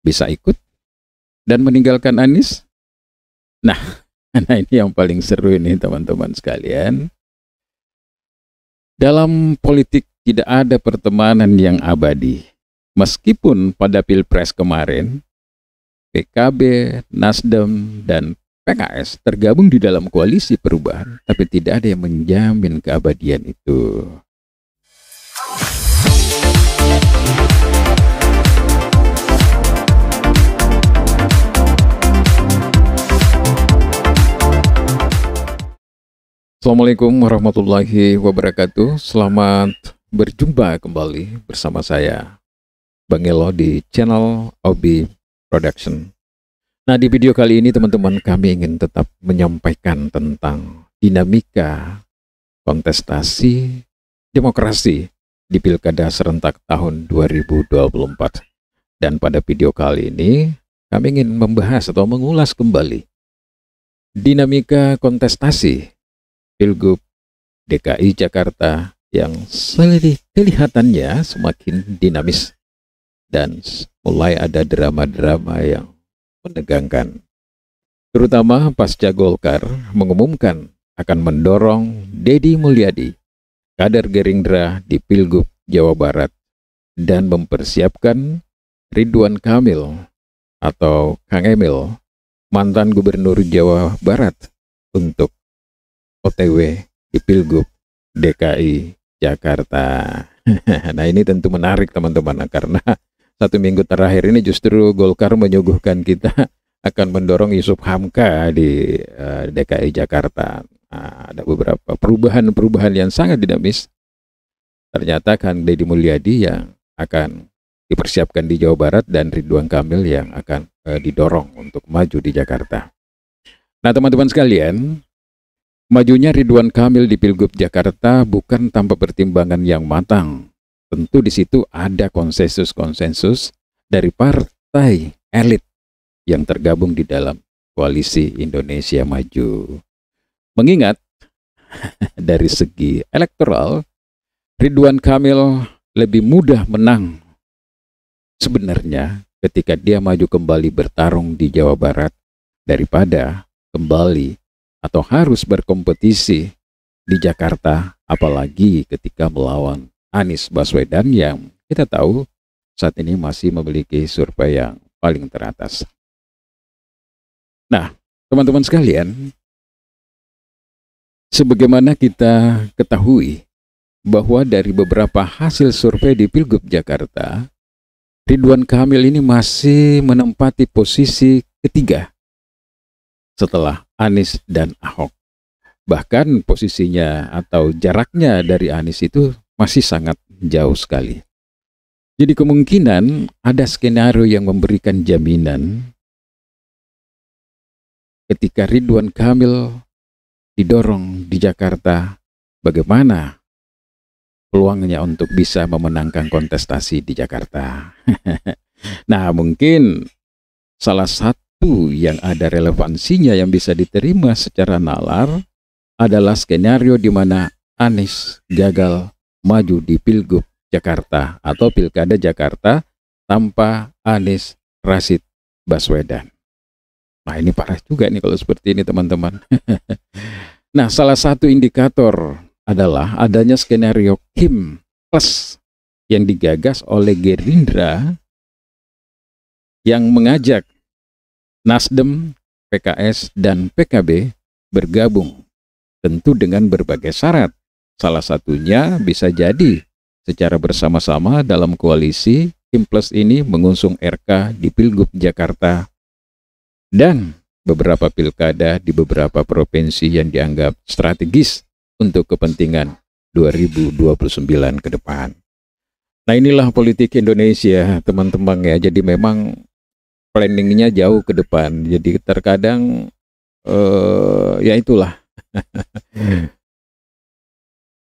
bisa ikut dan meninggalkan Anies? Nah, nah ini yang paling seru ini teman-teman sekalian. Dalam politik tidak ada pertemanan yang abadi. Meskipun pada Pilpres kemarin, PKB, Nasdem, dan PKS tergabung di dalam koalisi perubahan, tapi tidak ada yang menjamin keabadian itu. Assalamualaikum warahmatullahi wabarakatuh. Selamat berjumpa kembali bersama saya, Bang Elo, di channel Obi Production. Nah, di video kali ini teman-teman, kami ingin tetap menyampaikan tentang dinamika kontestasi demokrasi di Pilkada serentak tahun 2024. Dan pada video kali ini, kami ingin membahas atau mengulas kembali dinamika kontestasi Pilgub DKI Jakarta yang kelihatannya semakin dinamis dan mulai ada drama-drama yang menegangkan. Terutama pasca Golkar mengumumkan akan mendorong Deddy Mulyadi, kader Gerindra di Pilgub Jawa Barat, dan mempersiapkan Ridwan Kamil atau Kang Emil, mantan Gubernur Jawa Barat, untuk OTW di Pilgub DKI Jakarta. Nah, ini tentu menarik teman-teman, karena 1 minggu terakhir ini justru Golkar menyuguhkan kita akan mendorong Yusuf Hamka di DKI Jakarta. Nah, ada beberapa perubahan yang sangat dinamis. Ternyata Kang Deddy Mulyadi yang akan dipersiapkan di Jawa Barat dan Ridwan Kamil yang akan didorong untuk maju di Jakarta. Nah, teman-teman sekalian, majunya Ridwan Kamil di Pilgub Jakarta bukan tanpa pertimbangan yang matang. Tentu di situ ada konsensus-konsensus dari partai elit yang tergabung di dalam Koalisi Indonesia Maju. Mengingat dari segi elektoral, Ridwan Kamil lebih mudah menang sebenarnya ketika dia maju kembali bertarung di Jawa Barat daripada kembali atau harus berkompetisi di Jakarta, apalagi ketika melawan Anies Baswedan yang kita tahu saat ini masih memiliki survei yang paling teratas. Nah, teman-teman sekalian, sebagaimana kita ketahui bahwa dari beberapa hasil survei di Pilgub Jakarta, Ridwan Kamil ini masih menempati posisi ketiga setelah Anies dan Ahok. Bahkan posisinya atau jaraknya dari Anies itu masih sangat jauh sekali. Jadi kemungkinan ada skenario yang memberikan jaminan ketika Ridwan Kamil didorong di Jakarta, bagaimana peluangnya untuk bisa memenangkan kontestasi di Jakarta. Nah, mungkin salah satu yang ada relevansinya yang bisa diterima secara nalar adalah skenario di mana Anies gagal maju di Pilgub Jakarta atau Pilkada Jakarta tanpa Anies Rashid Baswedan. Nah, ini parah juga nih kalau seperti ini teman-teman. Nah, salah satu indikator adalah adanya skenario Kim Plus yang digagas oleh Gerindra yang mengajak Nasdem, PKS, dan PKB bergabung, tentu dengan berbagai syarat. Salah satunya bisa jadi secara bersama-sama dalam koalisi Kim Plus ini mengusung RK di Pilgub Jakarta dan beberapa pilkada di beberapa provinsi yang dianggap strategis untuk kepentingan 2029 ke depan. Nah, inilah politik Indonesia teman-teman ya. Jadi memang planningnya jauh ke depan. Jadi terkadang ya itulah.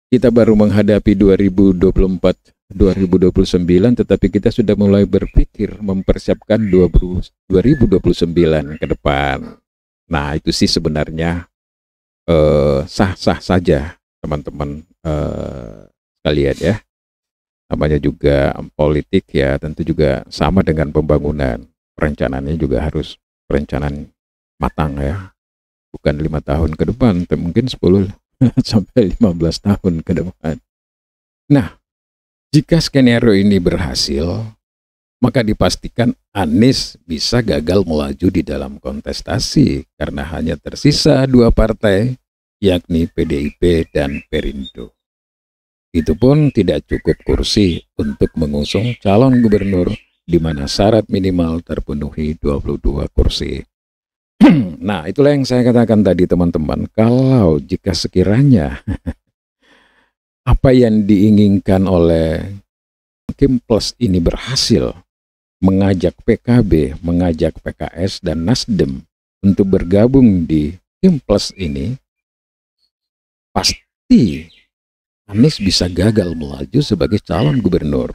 Kita baru menghadapi 2024-2029, tetapi kita sudah mulai berpikir mempersiapkan 2029 ke depan. Nah, itu sih sebenarnya sah-sah saja teman-teman sekalian ya. Namanya juga politik ya, tentu juga sama dengan pembangunan. perencanaannya juga harus perencanaan matang ya, bukan 5 tahun ke depan, tapi mungkin 10 sampai 15 tahun ke depan. Nah, jika skenario ini berhasil, maka dipastikan Anies bisa gagal melaju di dalam kontestasi karena hanya tersisa 2 partai, yakni PDIP dan Perindo. Itu pun tidak cukup kursi untuk mengusung calon gubernur di mana syarat minimal terpenuhi 22 kursi. Nah, itulah yang saya katakan tadi teman-teman, kalau jika sekiranya apa yang diinginkan oleh Kim Plus ini berhasil, mengajak PKB, mengajak PKS dan Nasdem untuk bergabung di Kim Plus ini, pasti Anies bisa gagal melaju sebagai calon gubernur.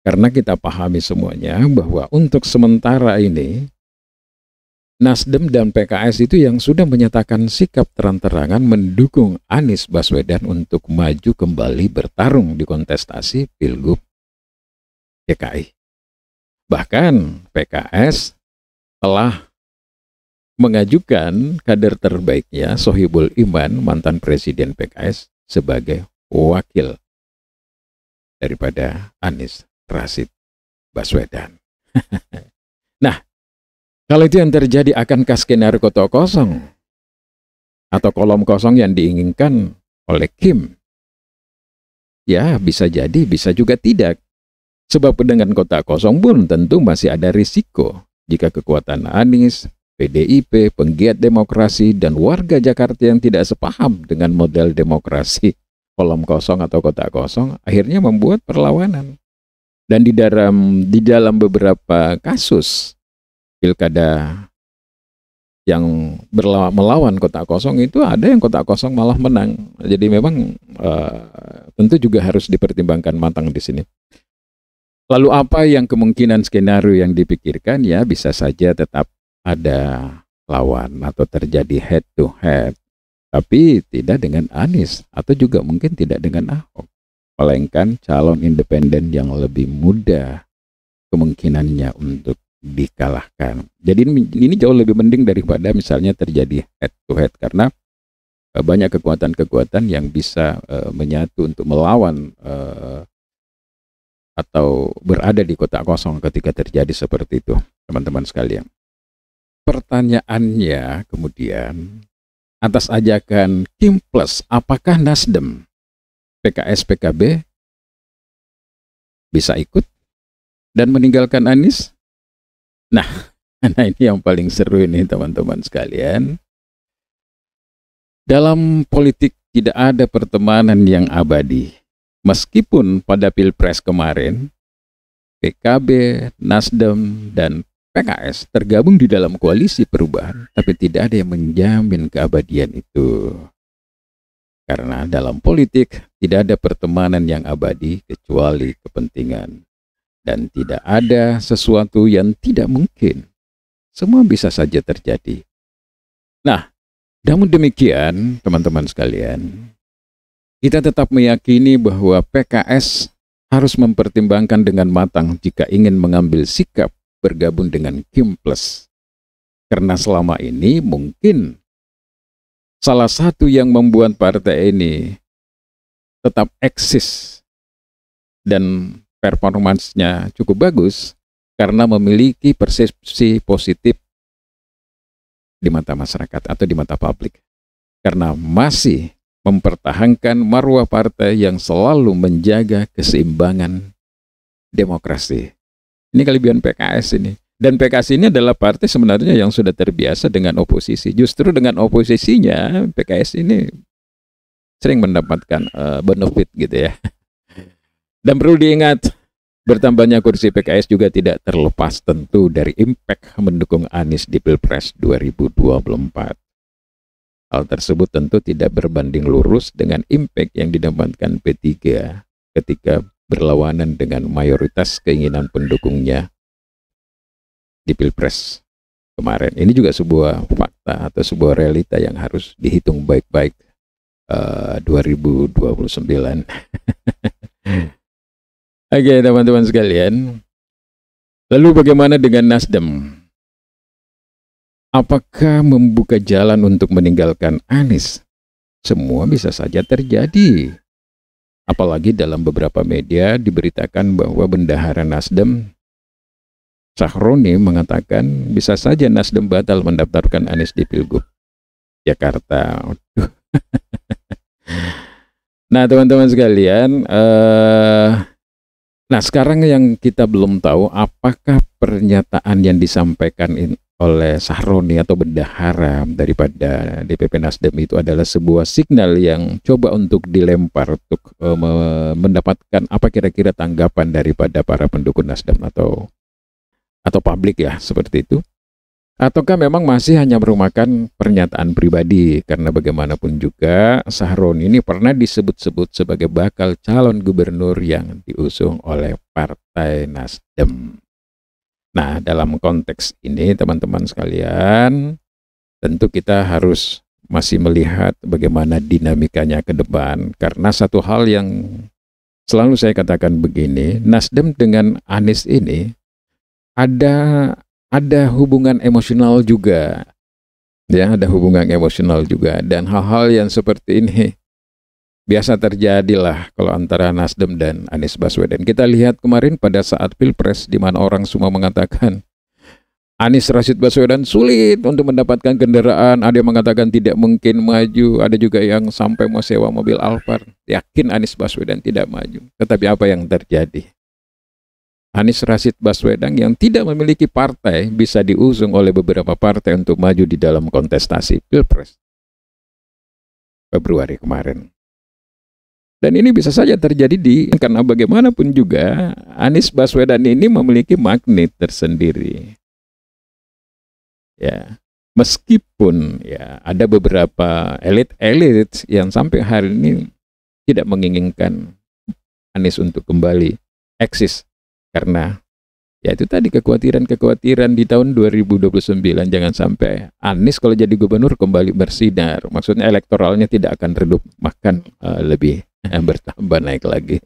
Karena kita pahami semuanya bahwa untuk sementara ini, Nasdem dan PKS itu yang sudah menyatakan sikap terang-terangan mendukung Anies Baswedan untuk maju kembali bertarung di kontestasi Pilgub DKI. Bahkan PKS telah mengajukan kader terbaiknya Sohibul Iman, mantan presiden PKS, sebagai wakil daripada Anies Rashid Baswedan. Nah, kalau itu yang terjadi, akankah skenario kota kosong atau kolom kosong yang diinginkan oleh Kim? Ya, bisa jadi, bisa juga tidak. Sebab dengan kota kosong pun tentu masih ada risiko jika kekuatan Anies, PDIP, penggiat demokrasi, dan warga Jakarta yang tidak sepaham dengan model demokrasi kolom kosong atau kota kosong akhirnya membuat perlawanan. Dan di dalam beberapa kasus pilkada yang melawan kota kosong itu ada yang kota kosong malah menang. Jadi memang tentu juga harus dipertimbangkan matang di sini. Lalu apa yang kemungkinan skenario yang dipikirkan? Ya bisa saja tetap ada lawan atau terjadi head to head, tapi tidak dengan Anies atau juga mungkin tidak dengan Ahok, melainkan calon independen yang lebih mudah kemungkinannya untuk dikalahkan. Jadi ini jauh lebih mending daripada misalnya terjadi head to head, karena banyak kekuatan-kekuatan yang bisa menyatu untuk melawan atau berada di kota kosong ketika terjadi seperti itu, teman-teman sekalian. Pertanyaannya kemudian, atas ajakan Kim Plus, apakah Nasdem, PKS, PKB bisa ikut dan meninggalkan Anies? Nah ini yang paling seru ini teman-teman sekalian. Dalam politik tidak ada pertemanan yang abadi. Meskipun pada Pilpres kemarin, PKB, Nasdem, dan PKS tergabung di dalam koalisi perubahan, tapi tidak ada yang menjamin keabadian itu. Karena dalam politik tidak ada pertemanan yang abadi kecuali kepentingan. Dan tidak ada sesuatu yang tidak mungkin. Semua bisa saja terjadi. Nah, namun demikian, teman-teman sekalian, kita tetap meyakini bahwa PKS harus mempertimbangkan dengan matang jika ingin mengambil sikap bergabung dengan Kim Plus. Karena selama ini mungkin salah satu yang membuat partai ini tetap eksis dan performansnya cukup bagus karena memiliki persepsi positif di mata masyarakat atau di mata publik. Karena masih mempertahankan marwah partai yang selalu menjaga keseimbangan demokrasi. Ini kelebihan PKS ini. Dan PKS ini adalah partai sebenarnya yang sudah terbiasa dengan oposisi. Justru dengan oposisinya, PKS ini sering mendapatkan benefit gitu ya. Dan perlu diingat, bertambahnya kursi PKS juga tidak terlepas tentu dari impact mendukung Anies di Pilpres 2024. Hal tersebut tentu tidak berbanding lurus dengan impact yang didapatkan P3 ketika berlawanan dengan mayoritas keinginan pendukungnya di Pilpres kemarin. Ini juga sebuah fakta atau sebuah realita yang harus dihitung baik-baik 2029. Oke, teman-teman sekalian, Lalu bagaimana dengan Nasdem? Apakah membuka jalan untuk meninggalkan Anies? Semua bisa saja terjadi. Apalagi dalam beberapa media diberitakan bahwa bendahara Nasdem Sahroni mengatakan bisa saja Nasdem batal mendaftarkan Anies di Pilgub Jakarta. Nah, teman-teman sekalian, nah sekarang yang kita belum tahu apakah pernyataan yang disampaikan oleh Sahroni atau bendahara daripada DPP Nasdem itu adalah sebuah signal yang coba untuk dilempar untuk mendapatkan apa kira-kira tanggapan daripada para pendukung Nasdem atau publik ya, seperti itu. Ataukah memang masih hanya merupakan pernyataan pribadi, karena bagaimanapun juga Sahroni ini pernah disebut-sebut sebagai bakal calon gubernur yang diusung oleh Partai Nasdem. Nah, dalam konteks ini teman-teman sekalian, tentu kita harus masih melihat bagaimana dinamikanya ke depan, karena satu hal yang selalu saya katakan begini, Nasdem dengan Anies ini ada hubungan emosional juga, ya, ada hubungan emosional juga, dan hal-hal yang seperti ini biasa terjadilah kalau antara Nasdem dan Anies Baswedan. Kita lihat kemarin pada saat Pilpres di mana orang semua mengatakan Anies Rashid Baswedan sulit untuk mendapatkan kendaraan, ada yang mengatakan tidak mungkin maju, ada juga yang sampai mau sewa mobil Alphard, yakin Anies Baswedan tidak maju. Tetapi apa yang terjadi? Anies Rashid Baswedan yang tidak memiliki partai bisa diusung oleh beberapa partai untuk maju di dalam kontestasi Pilpres Februari kemarin. Dan ini bisa saja terjadi karena bagaimanapun juga Anies Baswedan ini memiliki magnet tersendiri. Ya, meskipun ya ada beberapa elit-elit yang sampai hari ini tidak menginginkan Anies untuk kembali eksis, karena ya itu tadi kekhawatiran di tahun 2029 jangan sampai Anies kalau jadi gubernur kembali bersinar. Maksudnya elektoralnya tidak akan redup, bahkan lebih bertambah naik lagi.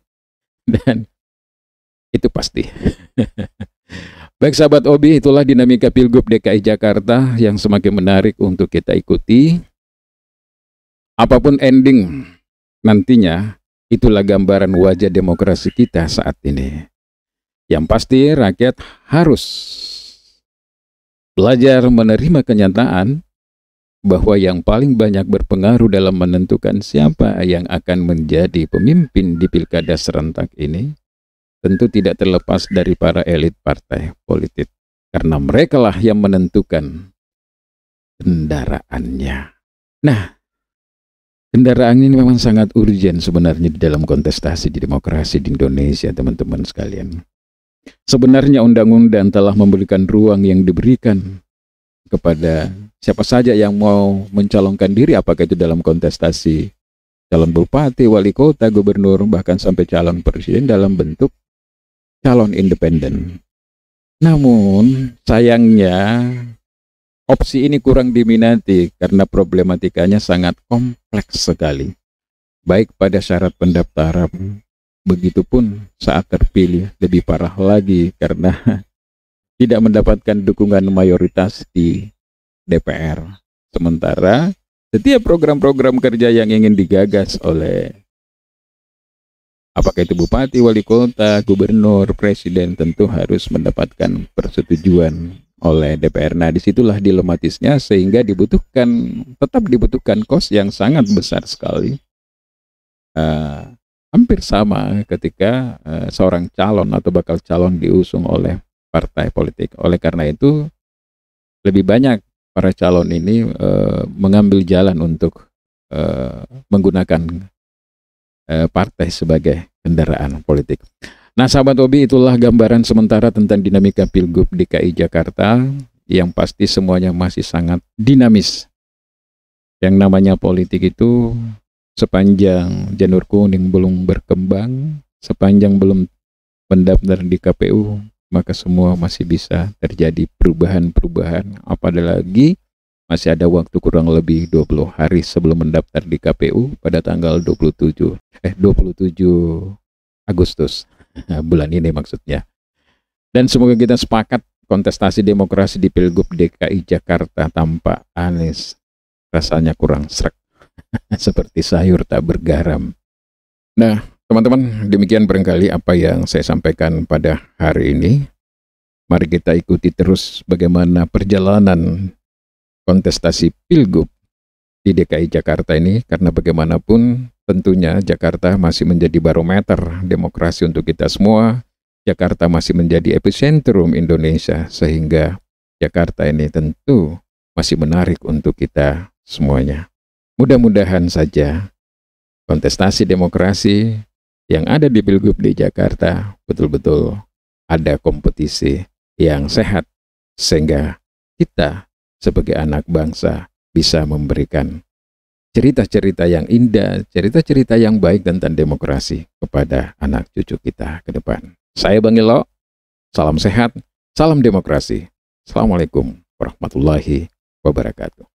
Dan itu pasti. Baik sahabat Obi, itulah dinamika Pilgub DKI Jakarta yang semakin menarik untuk kita ikuti. Apapun ending nantinya, itulah gambaran wajah demokrasi kita saat ini. Yang pasti rakyat harus belajar menerima kenyataan bahwa yang paling banyak berpengaruh dalam menentukan siapa yang akan menjadi pemimpin di pilkada serentak ini tentu tidak terlepas dari para elit partai politik, karena merekalah yang menentukan kendaraannya. Nah, kendaraan ini memang sangat urgen sebenarnya di dalam kontestasi di demokrasi di Indonesia, teman-teman sekalian. Sebenarnya undang-undang telah memberikan ruang yang diberikan kepada siapa saja yang mau mencalonkan diri, apakah itu dalam kontestasi calon bupati, wali kota, gubernur, bahkan sampai calon presiden dalam bentuk calon independen. Namun sayangnya opsi ini kurang diminati karena problematikanya sangat kompleks sekali, baik pada syarat pendaftaran, begitupun saat terpilih lebih parah lagi karena tidak mendapatkan dukungan mayoritas di DPR. Sementara setiap program-program kerja yang ingin digagas oleh apakah itu bupati, wali kota, gubernur, presiden tentu harus mendapatkan persetujuan oleh DPR. Nah, disitulah dilematisnya sehingga tetap dibutuhkan kos yang sangat besar sekali. Hampir sama ketika seorang calon atau bakal calon diusung oleh partai politik. Oleh karena itu lebih banyak para calon ini mengambil jalan untuk menggunakan partai sebagai kendaraan politik. Nah, sahabat Obi, itulah gambaran sementara tentang dinamika Pilgub DKI Jakarta yang pasti semuanya masih sangat dinamis. Yang namanya politik itu sepanjang janur kuning belum berkembang, sepanjang belum mendaftar di KPU, maka semua masih bisa terjadi perubahan-perubahan. Apalagi masih ada waktu kurang lebih 20 hari sebelum mendaftar di KPU pada tanggal 27 Agustus bulan ini maksudnya. Dan semoga kita sepakat kontestasi demokrasi di Pilgub DKI Jakarta tanpa Anies rasanya kurang srek. Seperti sayur tak bergaram. Nah, teman-teman, demikian barangkali apa yang saya sampaikan pada hari ini. Mari kita ikuti terus bagaimana perjalanan kontestasi Pilgub di DKI Jakarta ini, karena bagaimanapun tentunya Jakarta masih menjadi barometer demokrasi untuk kita semua. Jakarta masih menjadi epicentrum Indonesia, sehingga Jakarta ini tentu masih menarik untuk kita semuanya. Mudah-mudahan saja kontestasi demokrasi yang ada di Pilgub di Jakarta betul-betul ada kompetisi yang sehat, sehingga kita sebagai anak bangsa bisa memberikan cerita-cerita yang indah, cerita-cerita yang baik tentang demokrasi kepada anak cucu kita ke depan. Saya Bang Elo, salam sehat, salam demokrasi. Assalamualaikum warahmatullahi wabarakatuh.